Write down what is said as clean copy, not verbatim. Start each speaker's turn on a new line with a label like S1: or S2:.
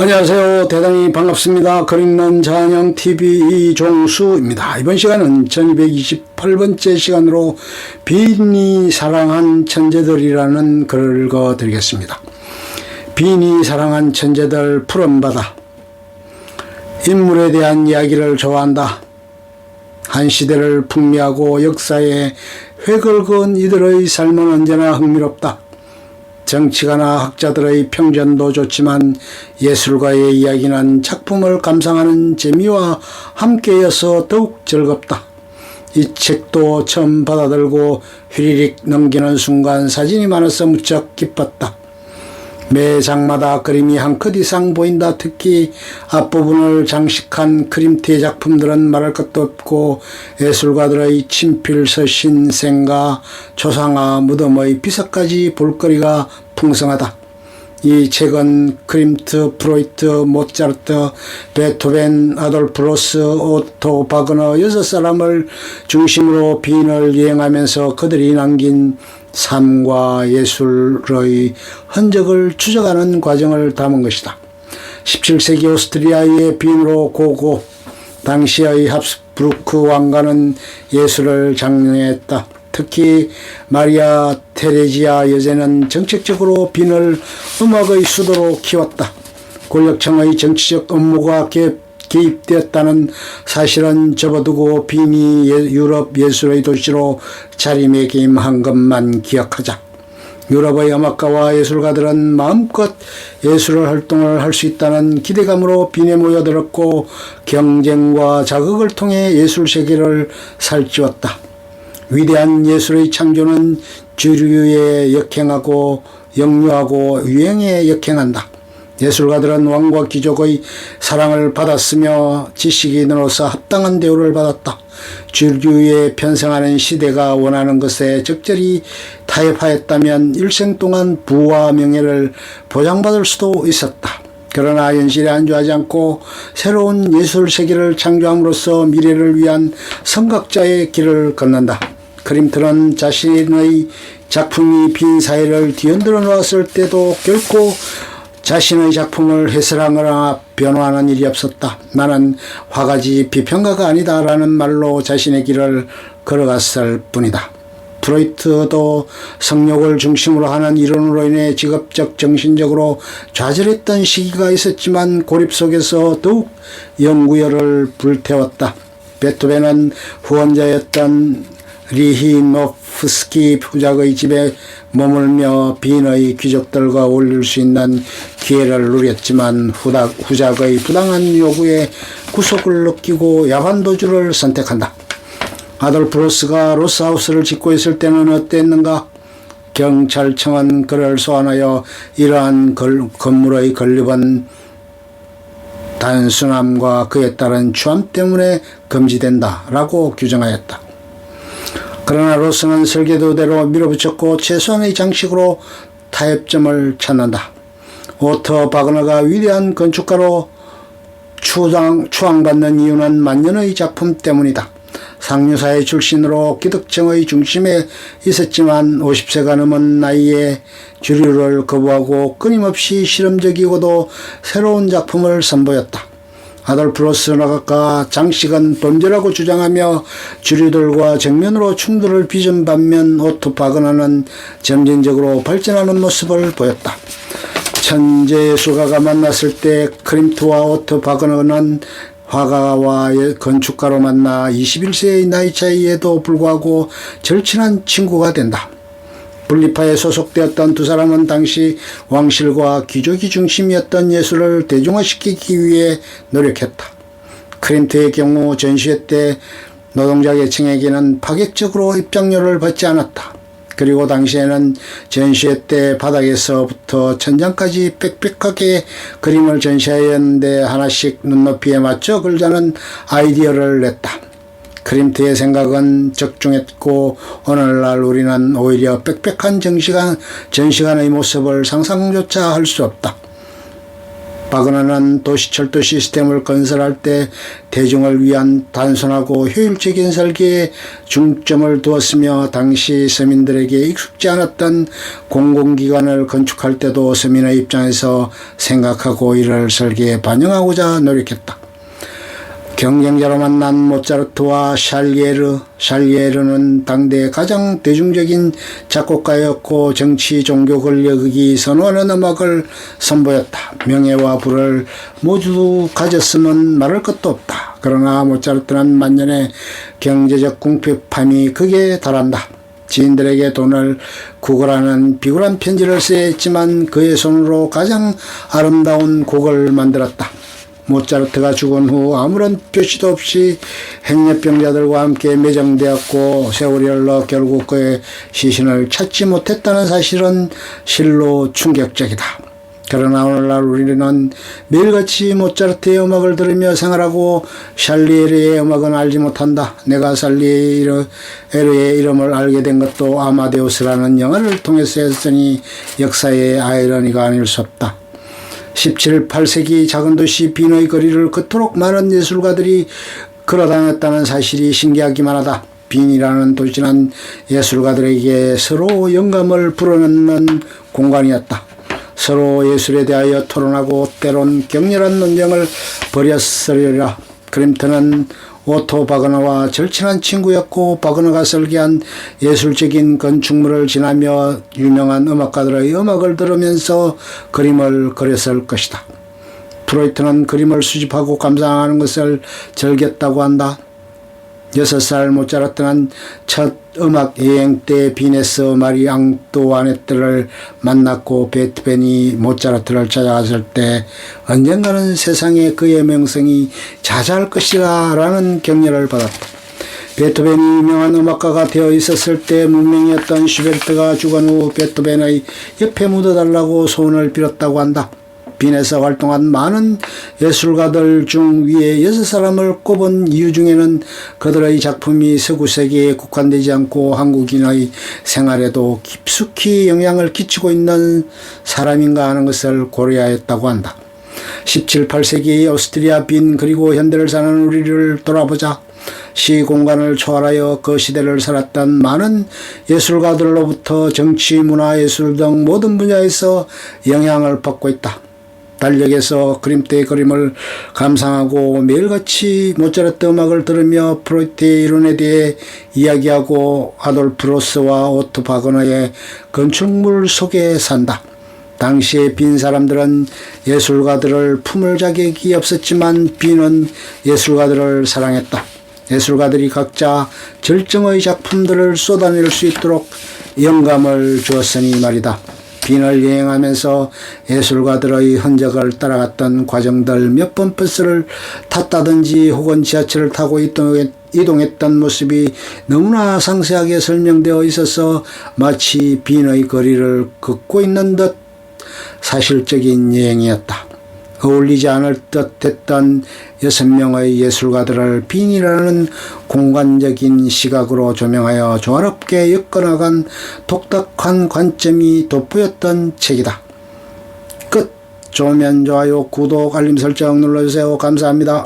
S1: 안녕하세요. 대단히 반갑습니다. 글 읽는 잔영TV 이종수입니다. 이번 시간은 1228번째 시간으로 빈이 사랑한 천재들이라는 글을 읽어드리겠습니다. 빈이 사랑한 천재들 푸른바다. 인물에 대한 이야기를 좋아한다. 한 시대를 풍미하고 역사에 획을 그은 이들의 삶은 언제나 흥미롭다. 정치가나 학자들의 평전도 좋지만 예술가의 이야기는 작품을 감상하는 재미와 함께여서 더욱 즐겁다. 이 책도 처음 받아들고 휘리릭 넘기는 순간 사진이 많아서 무척 기뻤다. 매 장마다 그림이 한 컷 이상 보인다. 특히 앞부분을 장식한 크림티의 작품들은 말할 것도 없고 예술가들의 친필, 서신, 생가, 초상화, 무덤의 비석까지 볼거리가 풍성하다. 이 책은 크림트, 프로이트, 모차르트, 베토벤, 아돌프 로스, 오토, 바그너 6사람을 중심으로 빈을 여행하면서 그들이 남긴 삶과 예술의 흔적을 추적하는 과정을 담은 것이다. 17세기 오스트리아의 빈으로 고고, 당시의 합스부르크 왕가는 예술을 장려했다. 특히 마리아 테레지아 여제는 정책적으로 빈을 음악의 수도로 키웠다. 권력층의 정치적 업무가 개입되었다는 사실은 접어두고 빈이 유럽 예술의 도시로 자리매김한 것만 기억하자. 유럽의 음악가와 예술가들은 마음껏 예술 활동을 할 수 있다는 기대감으로 빈에 모여들었고 경쟁과 자극을 통해 예술 세계를 살찌웠다. 위대한 예술의 창조는 주류에 역행하고 역류하고 유행에 역행한다. 예술가들은 왕과 귀족의 사랑을 받았으며 지식인으로서 합당한 대우를 받았다. 주류에 편성하는 시대가 원하는 것에 적절히 타협하였다면 일생 동안 부와 명예를 보장받을 수도 있었다. 그러나 현실에 안주하지 않고 새로운 예술 세계를 창조함으로써 미래를 위한 선각자의 길을 걷는다. 크림트는 자신의 작품이 빈 사회를 뒤흔들어 놓았을 때도 결코 자신의 작품을 해설하거나 변호하는 일이 없었다. 나는 화가지 비평가가 아니다 라는 말로 자신의 길을 걸어갔을 뿐이다. 프로이트도 성욕을 중심으로 하는 이론으로 인해 직업적 정신적으로 좌절했던 시기가 있었지만 고립 속에서 더욱 연구열을 불태웠다. 베토벤은 후원자였던 리히노프스키 후작의 집에 머물며 빈의 귀족들과 어울릴 수 있는 기회를 누렸지만 후작의 부당한 요구에 구속을 느끼고 야반 도주를 선택한다. 아돌프 로스가 로스하우스를 짓고 있을 때는 어땠는가? 경찰청은 그를 소환하여 이러한 건물의 건립은 단순함과 그에 따른 추함 때문에 금지된다 라고 규정하였다. 그러나 로스는 설계도대로 밀어붙였고 최소한의 장식으로 타협점을 찾는다. 오토 바그너가 위대한 건축가로 추앙받는 이유는 만년의 작품 때문이다. 상류사회 출신으로 기득층의 중심에 있었지만 50세가 넘은 나이에 주류를 거부하고 끊임없이 실험적이고도 새로운 작품을 선보였다. 아돌프 로스가 장식은 범죄라고 주장하며 주류들과 정면으로 충돌을 빚은 반면 오토 바그너는 점진적으로 발전하는 모습을 보였다. 천재 예술가가 만났을 때 크림트와 오토 바그너는 화가와 건축가로 만나 21세의 나이 차이에도 불구하고 절친한 친구가 된다. 분리파에 소속되었던 두 사람은 당시 왕실과 귀족이 중심이었던 예술을 대중화시키기 위해 노력했다. 크림트의 경우 전시회 때 노동자 계층에게는 파격적으로 입장료를 받지 않았다. 그리고 당시에는 전시회 때 바닥에서부터 천장까지 빽빽하게 그림을 전시하였는데 하나씩 눈높이에 맞춰 걸자는 아이디어를 냈다. 크림트의 생각은 적중했고 오늘날 우리는 오히려 빽빽한 전시관의 모습을 상상조차 할 수 없다. 바그너는 도시철도 시스템을 건설할 때 대중을 위한 단순하고 효율적인 설계에 중점을 두었으며 당시 서민들에게 익숙지 않았던 공공기관을 건축할 때도 서민의 입장에서 생각하고 이를 설계에 반영하고자 노력했다. 경쟁자로 만난 모차르트와 샬리에르는 당대 가장 대중적인 작곡가였고 정치, 종교 권력이 선호하는 음악을 선보였다. 명예와 부를 모두 가졌으면 말할 것도 없다. 그러나 모차르트는 만년의 경제적 궁핍함이 극에 달한다. 지인들에게 돈을 구걸하는 비굴한 편지를 써야 했지만 그의 손으로 가장 아름다운 곡을 만들었다. 모차르트가 죽은 후 아무런 표시도 없이 행렬병자들과 함께 매장되었고 세월이 흘러 결국 그의 시신을 찾지 못했다는 사실은 실로 충격적이다. 그러나 오늘날 우리는 매일같이 모차르트의 음악을 들으며 생활하고 샬리에르의 음악은 알지 못한다. 내가 샬리에르의 이름을 알게 된 것도 아마데우스라는 영화를 통해서였으니 역사의 아이러니가 아닐 수 없다. 17, 8세기 작은 도시 빈의 거리를 그토록 많은 예술가들이 걸어다녔다는 사실이 신기하기만 하다. 빈이라는 도시는 예술가들에게 서로 영감을 불어넣는 공간이었다. 서로 예술에 대하여 토론하고 때론 격렬한 논쟁을 벌였으리라. 그림트는 오토 바그너와 절친한 친구였고 바그너가 설계한 예술적인 건축물을 지나며 유명한 음악가들의 음악을 들으면서 그림을 그렸을 것이다. 프로이트는 그림을 수집하고 감상하는 것을 즐겼다고 한다. 6살 모차르트는 첫 음악 여행 때 빈에서 마리 앙뚜아네트를 만났고 베토벤이 모차르트를 찾아갔을 때 언젠가는 세상에 그의 명성이 자자할 것이다 라는 격려를 받았다. 베토벤이 유명한 음악가가 되어 있었을 때 문명이었던 슈베르트가 죽은 후 베토벤의 옆에 묻어달라고 소원을 빌었다고 한다. 빈에서 활동한 많은 예술가들 중 위에 6사람을 꼽은 이유 중에는 그들의 작품이 서구 세계에 국한되지 않고 한국인의 생활에도 깊숙이 영향을 끼치고 있는 사람인가 하는 것을 고려하였다고 한다. 17, 8세기 오스트리아 빈 그리고 현대를 사는 우리를 돌아보자. 시 공간을 초월하여 그 시대를 살았던 많은 예술가들로부터 정치, 문화, 예술 등 모든 분야에서 영향을 받고 있다. 달력에서 그림대의 그림을 감상하고 매일같이 모차르트 음악을 들으며 프로이트의 이론에 대해 이야기하고 아돌프 로스와 오토 바그너의 건축물 속에 산다. 당시에 빈 사람들은 예술가들을 품을 자격이 없었지만 빈은 예술가들을 사랑했다. 예술가들이 각자 절정의 작품들을 쏟아낼 수 있도록 영감을 주었으니 말이다. 빈을 여행하면서 예술가들의 흔적을 따라갔던 과정들, 몇 번 버스를 탔다든지 혹은 지하철을 타고 이동했던 모습이 너무나 상세하게 설명되어 있어서 마치 빈의 거리를 걷고 있는 듯 사실적인 여행이었다. 어울리지 않을 듯 했던 6명의 예술가들을 빈이라는 공간적인 시각으로 조명하여 조화롭게 엮어나간 독특한 관점이 돋보였던 책이다. 끝. 좋으면 좋아요, 구독, 알림 설정 눌러주세요. 감사합니다.